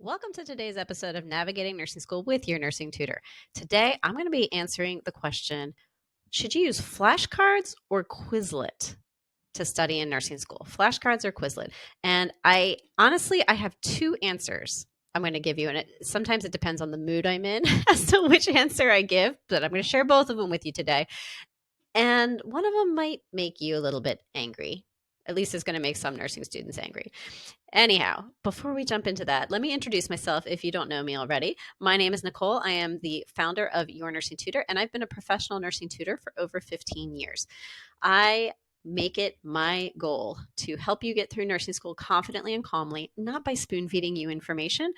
Welcome to today's episode of Navigating Nursing School with your nursing tutor. Today, I'm going to be answering the question, should you use flashcards or Quizlet to study in nursing school? Flashcards or Quizlet? And I have two answers I'm going to give you. And sometimes it depends on the mood I'm in as to which answer I give, but I'm going to share both of them with you today. And one of them might make you a little bit angry. At least it's going to make some nursing students angry. Anyhow, before we jump into that, let me introduce myself if you don't know me already. My name is Nicole. I am the founder of Your Nursing Tutor, and I've been a professional nursing tutor for over 15 years. I make it my goal to help you get through nursing school confidently and calmly, not by spoon feeding you information,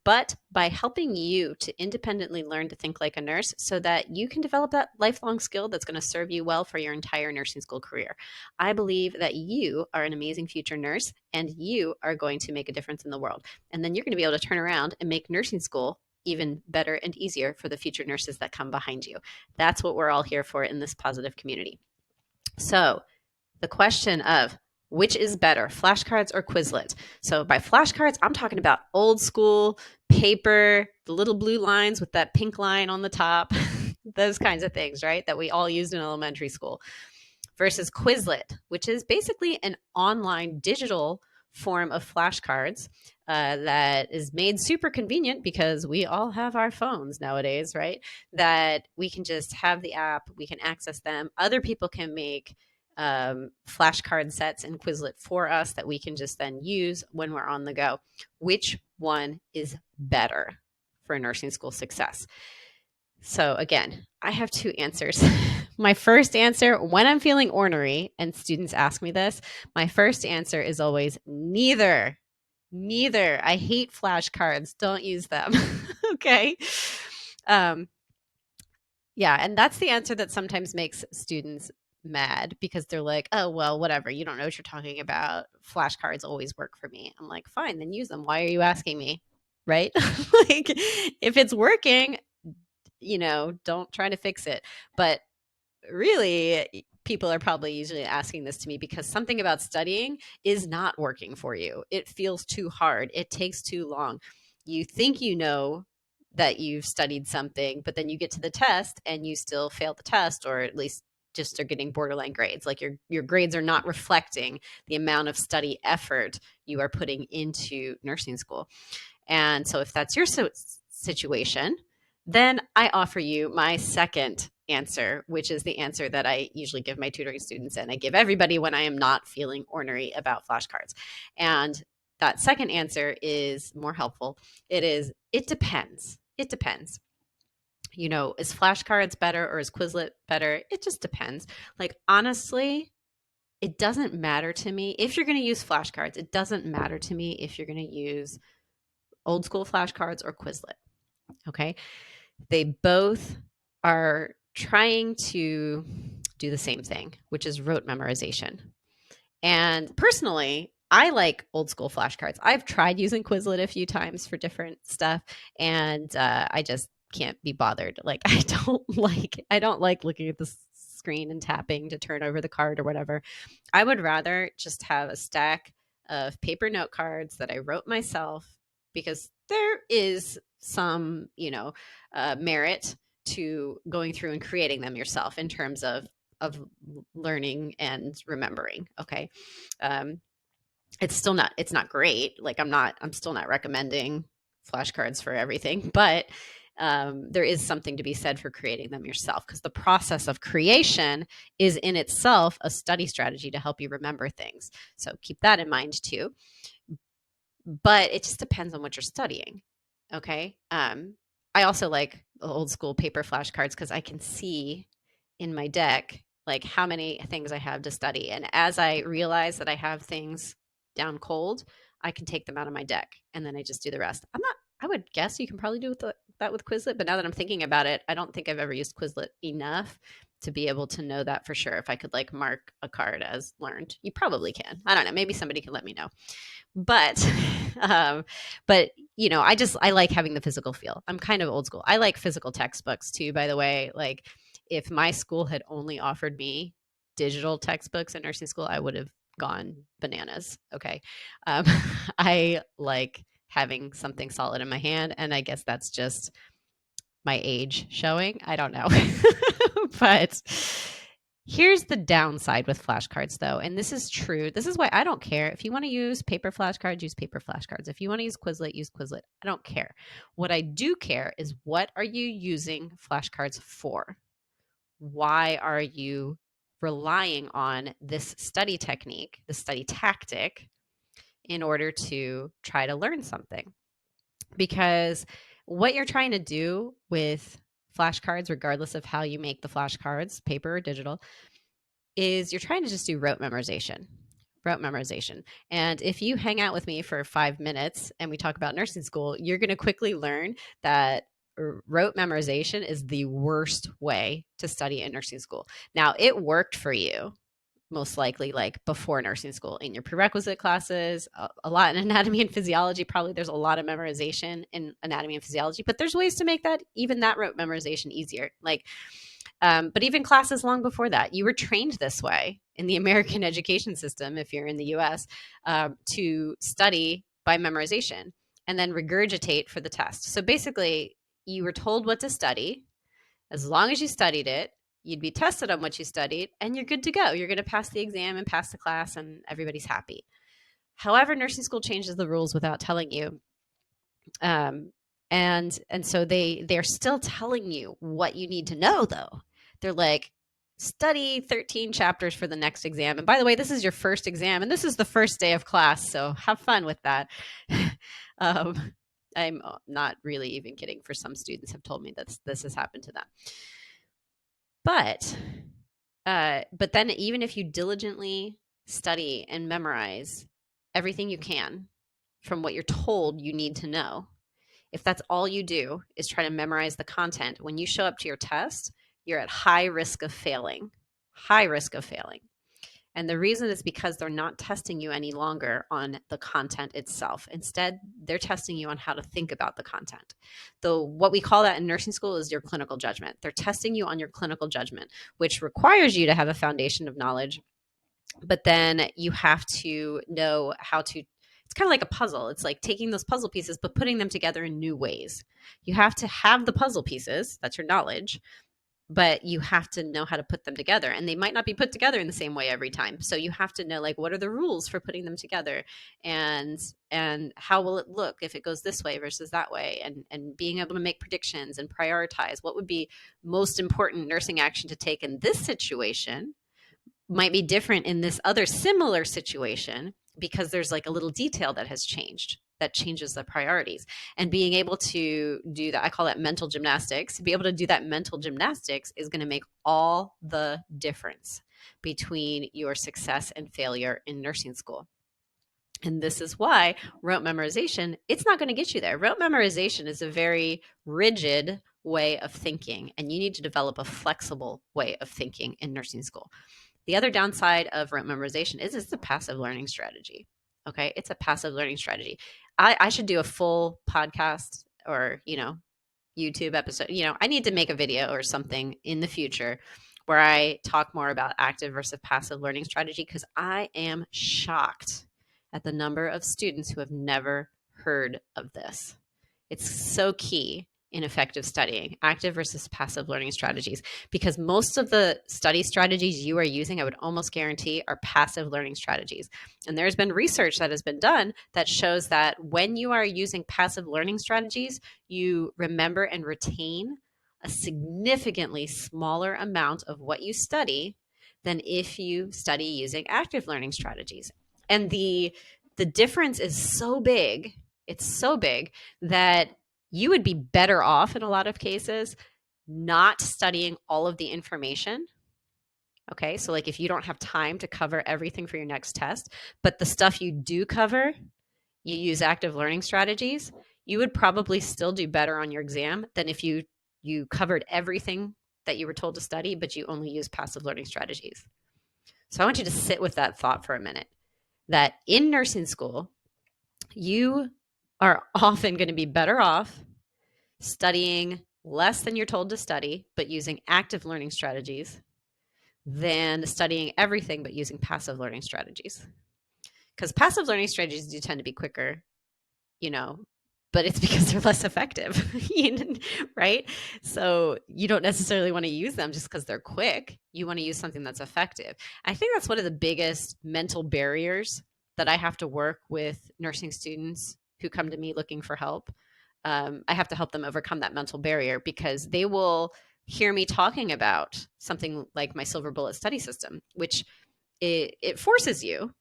but by helping you to independently learn to think like a nurse so that you can develop that lifelong skill that's going to serve you well for your entire nursing school career. I believe that you are an amazing future nurse and you are going to make a difference in the world. And then you're going to be able to turn around and make nursing school even better and easier for the future nurses that come behind you. That's what we're all here for in this positive community. So, the question of which is better, flashcards or Quizlet? So by flashcards, I'm talking about old school paper, the little blue lines with that pink line on the top, those kinds of things, right? That we all used in elementary school. Versus Quizlet, which is basically an online digital form of flashcards that is made super convenient because we all have our phones nowadays, right? That we can just have the app, we can access them. Other people can make flashcard sets in Quizlet for us that we can just then use when we're on the go. Which one is better for nursing school success? So again, I have two answers. My first answer, when I'm feeling ornery, and students ask me this, my first answer is always neither. Neither. I hate flashcards. Don't use them. Okay. Yeah, and that's the answer that sometimes makes students mad because they're like, oh, well, whatever. You don't know what you're talking about. Flashcards always work for me. I'm like, fine, then use them. Why are you asking me? Right? Like, if it's working, don't try to fix it. But really, people are probably usually asking this to me because something about studying is not working for you. It feels too hard. It takes too long. You think you know that you've studied something, but then you get to the test and you still fail the test, or at least just are getting borderline grades. Like your grades are not reflecting the amount of study effort you are putting into nursing school. And so if that's your situation, then I offer you my second answer, which is the answer that I usually give my tutoring students and I give everybody when I am not feeling ornery about flashcards. And that second answer is more helpful. It depends. It depends. Is flashcards better or is Quizlet better? It just depends. Like, honestly, it doesn't matter to me if you're going to use flashcards. It doesn't matter to me if you're going to use old school flashcards or Quizlet. Okay. They both are trying to do the same thing, which is rote memorization. And personally, I like old school flashcards. I've tried using Quizlet a few times for different stuff, and I just can't be bothered. Like, I don't like looking at the screen and tapping to turn over the card or whatever. I would rather just have a stack of paper note cards that I wrote myself, because there is some, merit to going through and creating them yourself in terms of learning and remembering. Okay. It's not great. Like, I'm still not recommending flashcards for everything, but there is something to be said for creating them yourself, because the process of creation is in itself a study strategy to help you remember things. So keep that in mind too. But it just depends on what you're studying. Okay. I also like old school paper flashcards because I can see in my deck like how many things I have to study. And as I realize that I have things down cold, I can take them out of my deck and then I just do the rest. I would guess you can probably do that with Quizlet, but now that I'm thinking about it, I don't think I've ever used Quizlet enough to be able to know that for sure. If I could like mark a card as learned, you probably can. I don't know. Maybe somebody can let me know. But, but I like having the physical feel. I'm kind of old school. I like physical textbooks too, by the way. Like, if my school had only offered me digital textbooks in nursing school, I would have gone bananas. Okay. Um, I like having something solid in my hand. And I guess that's just my age showing. I don't know. But here's the downside with flashcards, though. And this is true. This is why I don't care. If you want to use paper flashcards, use paper flashcards. If you want to use Quizlet, use Quizlet. I don't care. What I do care is, what are you using flashcards for? Why are you relying on this study technique, the study tactic, in order to try to learn something? Because what you're trying to do with flashcards, regardless of how you make the flashcards, paper or digital, is you're trying to just do rote memorization. Rote memorization. And if you hang out with me for 5 minutes and we talk about nursing school, you're going to quickly learn that rote memorization is the worst way to study in nursing school. Now, it worked for you, most likely, like before nursing school, in your prerequisite classes, a lot in anatomy and physiology. Probably there's a lot of memorization in anatomy and physiology, but there's ways to make that, even that rote memorization, easier. Like, but even classes long before that, you were trained this way in the American education system, if you're in the US, to study by memorization and then regurgitate for the test. So basically, you were told what to study. As long as you studied it, you'd be tested on what you studied, and you're good to go. You're going to pass the exam and pass the class, and everybody's happy. However, nursing school changes the rules without telling you. And so they're still telling you what you need to know, though. They're like, study 13 chapters for the next exam. And by the way, this is your first exam, and this is the first day of class, so have fun with that. I'm not really even kidding. For some students have told me that this has happened to them. But then even if you diligently study and memorize everything you can from what you're told you need to know, if that's all you do is try to memorize the content, when you show up to your test, you're at high risk of failing. High risk of failing. And the reason is because they're not testing you any longer on the content itself. Instead, they're testing you on how to think about the content. Though what we call that in nursing school is your clinical judgment. They're testing you on your clinical judgment, which requires you to have a foundation of knowledge. But then you have to know how to, it's kind of like a puzzle. It's like taking those puzzle pieces, but putting them together in new ways. You have to have the puzzle pieces, that's your knowledge, but you have to know how to put them together, and they might not be put together in the same way every time. So you have to know, like, what are the rules for putting them together, and how will it look if it goes this way versus that way, and being able to make predictions and prioritize what would be most important nursing action to take in this situation might be different in this other similar situation, because there's like a little detail that has changed that changes the priorities. And being able to do that, I call that mental gymnastics. Be able to do that mental gymnastics is going to make all the difference between your success and failure in nursing school. And this is why rote memorization, it's not going to get you there. Rote memorization is a very rigid way of thinking, and you need to develop a flexible way of thinking in nursing school. The other downside of rote memorization is it's a passive learning strategy. Okay, it's a passive learning strategy. I should do a full podcast or, YouTube episode. I need to make a video or something in the future where I talk more about active versus passive learning strategy, because I am shocked at the number of students who have never heard of this. It's so key in effective studying, active versus passive learning strategies, because most of the study strategies you are using, I would almost guarantee, are passive learning strategies. And there's been research that has been done that shows that when you are using passive learning strategies, you remember and retain a significantly smaller amount of what you study than if you study using active learning strategies. And the difference is so big, it's so big that you would be better off in a lot of cases not studying all of the information. Okay, so like if you don't have time to cover everything for your next test, but the stuff you do cover, you use active learning strategies, you would probably still do better on your exam than if you covered everything that you were told to study, but you only use passive learning strategies. So I want you to sit with that thought for a minute, that in nursing school, you are often going to be better off studying less than you're told to study, but using active learning strategies, than studying everything but using passive learning strategies. Because passive learning strategies do tend to be quicker you know, but it's because they're less effective, right? So you don't necessarily want to use them just because they're quick. You want to use something that's effective. I think that's one of the biggest mental barriers that I have to work with nursing students who come to me looking for help. I have to help them overcome that mental barrier because they will hear me talking about something like my silver bullet study system, which it forces you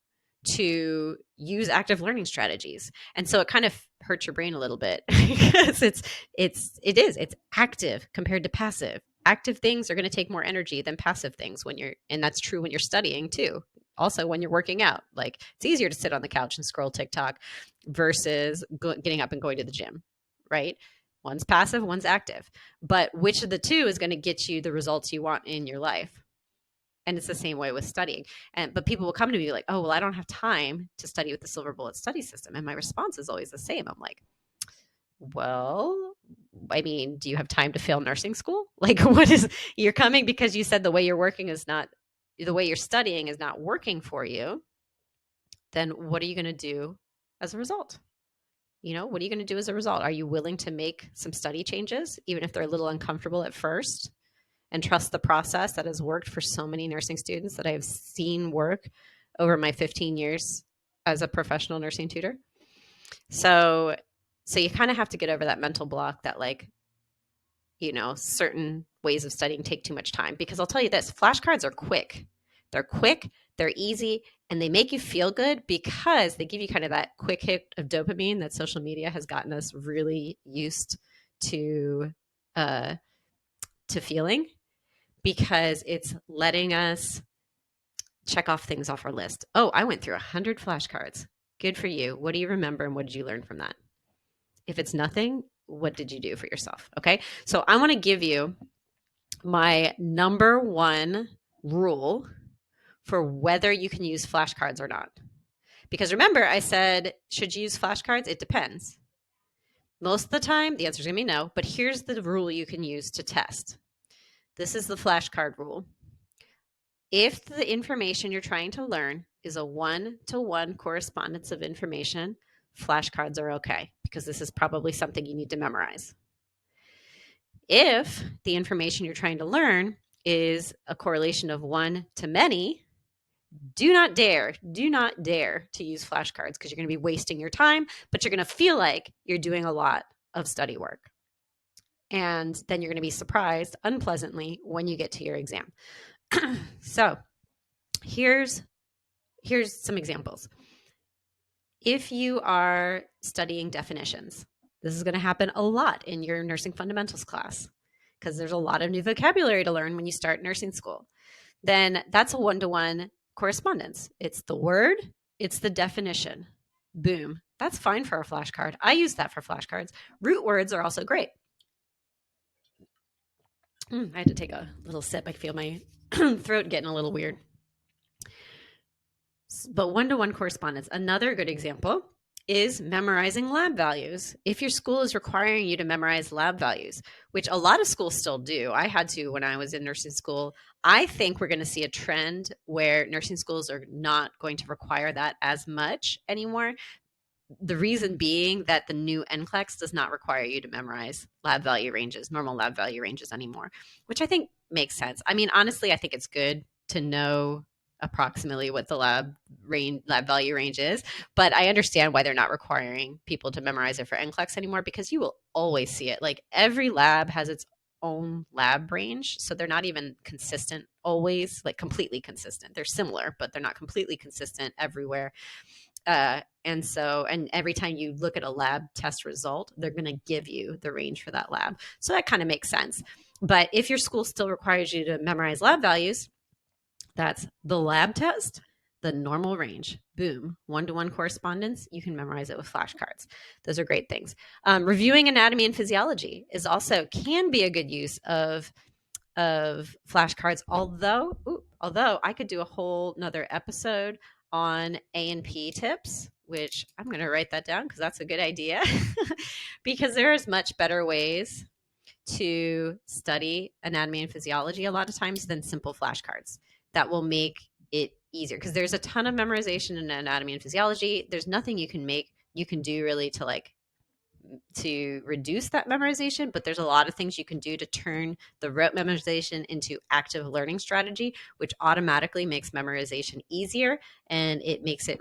to use active learning strategies. And so it kind of hurts your brain a little bit because it's active compared to passive. Active things are going to take more energy than passive things when you're, and that's true when you're studying too. Also, when you're working out, like it's easier to sit on the couch and scroll TikTok versus getting up and going to the gym, right? One's passive, one's active. But which of the two is going to get you the results you want in your life? And it's the same way with studying. But people will come to me like, oh, well, I don't have time to study with the silver bullet study system. And my response is always the same. I'm like, well, I mean, do you have time to fail nursing school? Like, what is, you're coming because you said the way you're working is not, the way you're studying is not working for you. Then what are you going to do as a result? What are you going to do as a result? Are you willing to make some study changes, even if they're a little uncomfortable at first? And trust the process that has worked for so many nursing students that I have seen work over my 15 years as a professional nursing tutor. So you kind of have to get over that mental block that certain ways of studying take too much time, because I'll tell you this, flashcards are quick. They're quick, they're easy, and they make you feel good because they give you kind of that quick hit of dopamine that social media has gotten us really used to feeling, because it's letting us check off things off our list. Oh, I went through 100 flashcards. Good for you. What do you remember and what did you learn from that? If it's nothing, what did you do for yourself? Okay. So I want to give you my number one rule for whether you can use flashcards or not. Because remember, I said, should you use flashcards? It depends. Most of the time, the answer is going to be no, but here's the rule you can use to test. This is the flashcard rule. If the information you're trying to learn is a one-to-one correspondence of information, flashcards are okay, because this is probably something you need to memorize. If the information you're trying to learn is a correlation of one to many, do not dare to use flashcards, because you're going to be wasting your time, but you're going to feel like you're doing a lot of study work. And then you're going to be surprised unpleasantly when you get to your exam. So here's some examples. If you are studying definitions, this is going to happen a lot in your nursing fundamentals class, because there's a lot of new vocabulary to learn when you start nursing school. Then that's a one-to-one correspondence. It's the word, it's the definition. Boom. That's fine for a flashcard. I use that for flashcards. Root words are also great. I had to take a little sip. I feel my throat getting a little weird. But one-to-one correspondence, another good example is memorizing lab values. If your school is requiring you to memorize lab values, which a lot of schools still do, I had to when I was in nursing school. I think we're going to see a trend where nursing schools are not going to require that as much anymore. The reason being that the new NCLEX does not require you to memorize lab value ranges, normal lab value ranges anymore, which I think makes sense. I mean, honestly, I think it's good to know approximately what the lab value range is, but I understand why they're not requiring people to memorize it for NCLEX anymore, because you will always see it. Like, every lab has its own lab range, so they're not even consistent always, like completely consistent. They're similar, but they're not completely consistent everywhere. And every time you look at a lab test result, they're going to give you the range for that lab. So that kind of makes sense. But if your school still requires you to memorize lab values, that's the lab test, the normal range. Boom. One-to-one correspondence. You can memorize it with flashcards. Those are great things. Reviewing anatomy and physiology can be a good use of flashcards. Although I could do a whole nother episode on A&P tips, which I'm going to write that down because that's a good idea. Because there's much better ways to study anatomy and physiology a lot of times than simple flashcards. That will make it easier, because there's a ton of memorization in anatomy and physiology. There's nothing you can make you can do really to reduce that memorization, but there's a lot of things you can do to turn the rote memorization into active learning strategy, which automatically makes memorization easier and it makes it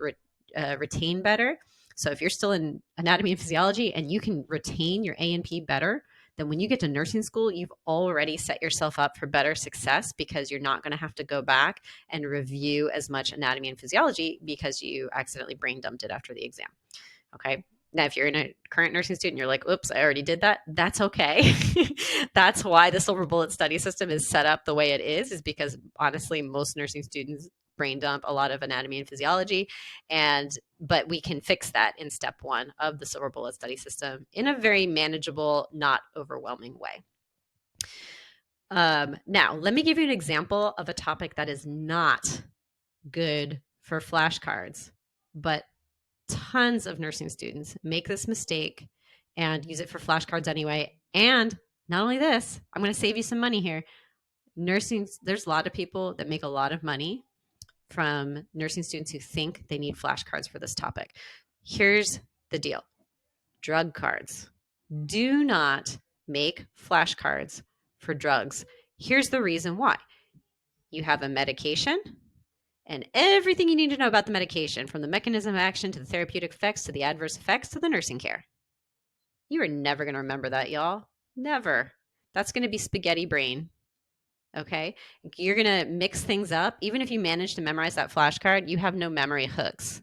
retain better. So if you're still in anatomy and physiology and you can retain your A and P better, then when you get to nursing school, you've already set yourself up for better success because you're not going to have to go back and review as much anatomy and physiology because you accidentally brain dumped it after the exam. Okay. Now, if you're in a current nursing student, you're like, oops, I already did that. That's okay. That's why the silver bullet study system is set up the way it is because honestly, most nursing students brain dump a lot of anatomy and physiology. But we can fix that in step 1 of the silver bullet study system in a very manageable, not overwhelming way. Now, let me give you an example of a topic that is not good for flashcards, but tons of nursing students make this mistake and use it for flashcards anyway. And not only this, I'm going to save you some money here. There's a lot of people that make a lot of money from nursing students who think they need flashcards for this topic. Here's the deal. Drug cards. Do not make flashcards for drugs. Here's the reason why. You have a medication and everything you need to know about the medication, from the mechanism of action to the therapeutic effects to the adverse effects to the nursing care. You are never going to remember that, y'all. Never. That's going to be spaghetti brain. Okay? You're going to mix things up. Even if you manage to memorize that flashcard, you have no memory hooks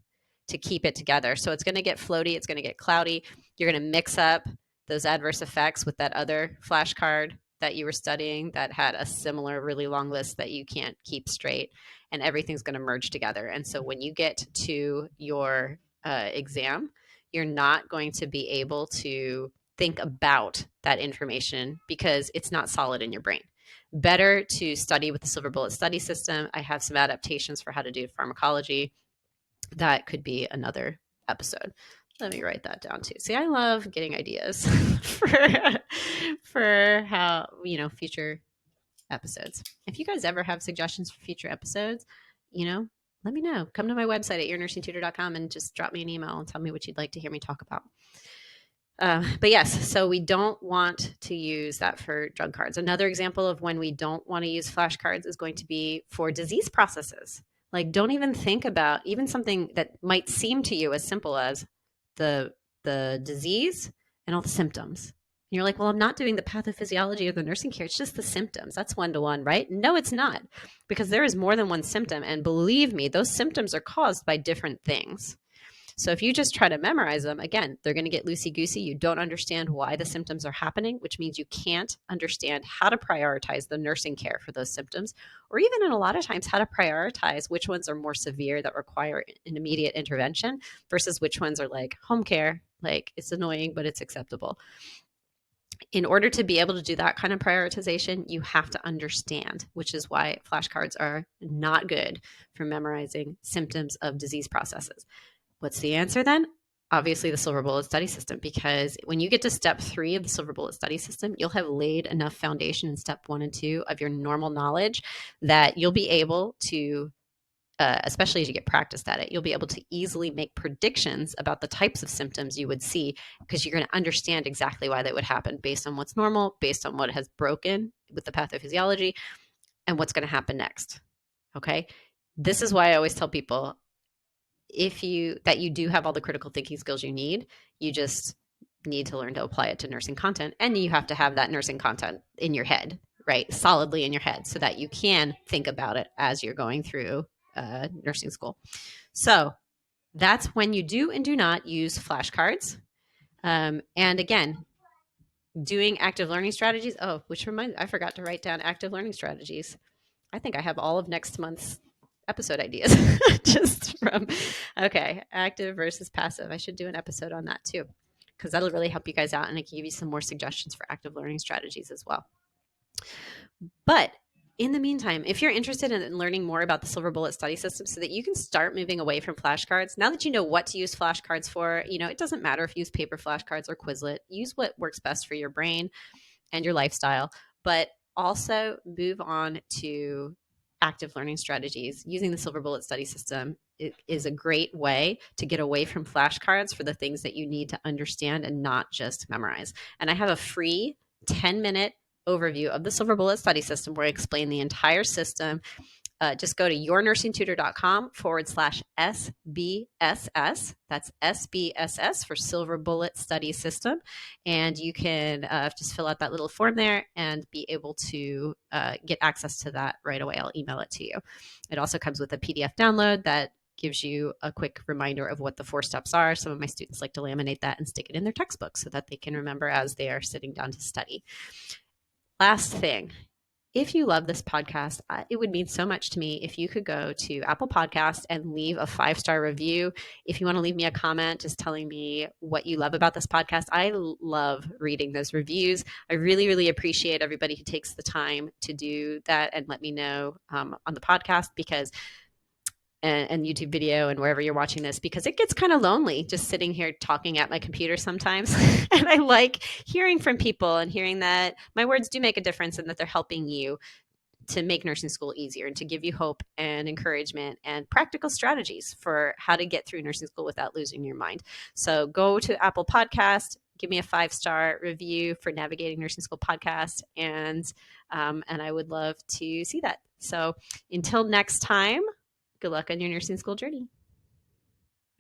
to keep it together. So it's going to get floaty. It's going to get cloudy. You're going to mix up those adverse effects with that other flashcard that you were studying that had a similar really long list that you can't keep straight, and everything's going to merge together. And so when you get to your exam, you're not going to be able to think about that information because it's not solid in your brain. Better to study with the silver bullet study system. I have some adaptations for how to do pharmacology. That could be another episode. Let me write that down too. See, I love getting ideas for how, future episodes. If you guys ever have suggestions for future episodes, let me know. Come to my website at yournursingtutor.com and just drop me an email and tell me what you'd like to hear me talk about. But yes, so we don't want to use that for drug cards. Another example of when we don't want to use flashcards is going to be for disease processes. Like, don't even think about even something that might seem to you as simple as the disease and all the symptoms. And you're like, well, I'm not doing the pathophysiology or the nursing care. It's just the symptoms. That's 1-to-1, right? No, it's not, because there is more than one symptom. And believe me, those symptoms are caused by different things. So if you just try to memorize them, again, they're going to get loosey-goosey. You don't understand why the symptoms are happening, which means you can't understand how to prioritize the nursing care for those symptoms, or even in a lot of times how to prioritize which ones are more severe that require an immediate intervention versus which ones are like home care, like it's annoying, but it's acceptable. In order to be able to do that kind of prioritization, you have to understand, which is why flashcards are not good for memorizing symptoms of disease processes. What's the answer then? Obviously, the silver bullet study system, because when you get to step 3 of the silver bullet study system, you'll have laid enough foundation in step 1 and 2 of your normal knowledge that you'll be able to, especially as you get practiced at it, you'll be able to easily make predictions about the types of symptoms you would see, because you're going to understand exactly why that would happen based on what's normal, based on what has broken with the pathophysiology, and what's going to happen next. Okay? This is why I always tell people, that you do have all the critical thinking skills you need, you just need to learn to apply it to nursing content. And you have to have that nursing content in your head, right? Solidly in your head so that you can think about it as you're going through nursing school. So that's when you do and do not use flashcards. And again, doing active learning strategies. Oh, which reminds me, I forgot to write down active learning strategies. I think I have all of next month's episode ideas just from, okay, active versus passive. I should do an episode on that too, because that'll really help you guys out, and I can give you some more suggestions for active learning strategies as well. But in the meantime, if you're interested in learning more about the silver bullet study system so that you can start moving away from flashcards, now that you know what to use flashcards for, it doesn't matter if you use paper flashcards or Quizlet. Use what works best for your brain and your lifestyle, but also move on to active learning strategies, using the Silver Bullet study system is a great way to get away from flashcards for the things that you need to understand and not just memorize. And I have a free 10-minute overview of the Silver Bullet study system where I explain the entire system. Just go to yournursingtutor.com/SBSS. That's SBSS for Silver Bullet Study System. And you can just fill out that little form there and be able to get access to that right away. I'll email it to you. It also comes with a PDF download that gives you a quick reminder of what the 4 steps are. Some of my students like to laminate that and stick it in their textbook so that they can remember as they are sitting down to study. Last thing, if you love this podcast, it would mean so much to me if you could go to Apple Podcasts and leave a 5-star review. If you want to leave me a comment just telling me what you love about this podcast, I love reading those reviews. I really, really appreciate everybody who takes the time to do that and let me know on the podcast and YouTube video and wherever you're watching this, because it gets kind of lonely just sitting here talking at my computer sometimes. And I like hearing from people and hearing that my words do make a difference and that they're helping you to make nursing school easier and to give you hope and encouragement and practical strategies for how to get through nursing school without losing your mind. So go to Apple Podcast, give me a 5-star review for Navigating Nursing School podcast, and I would love to see that. So until next time, good luck on your nursing school journey.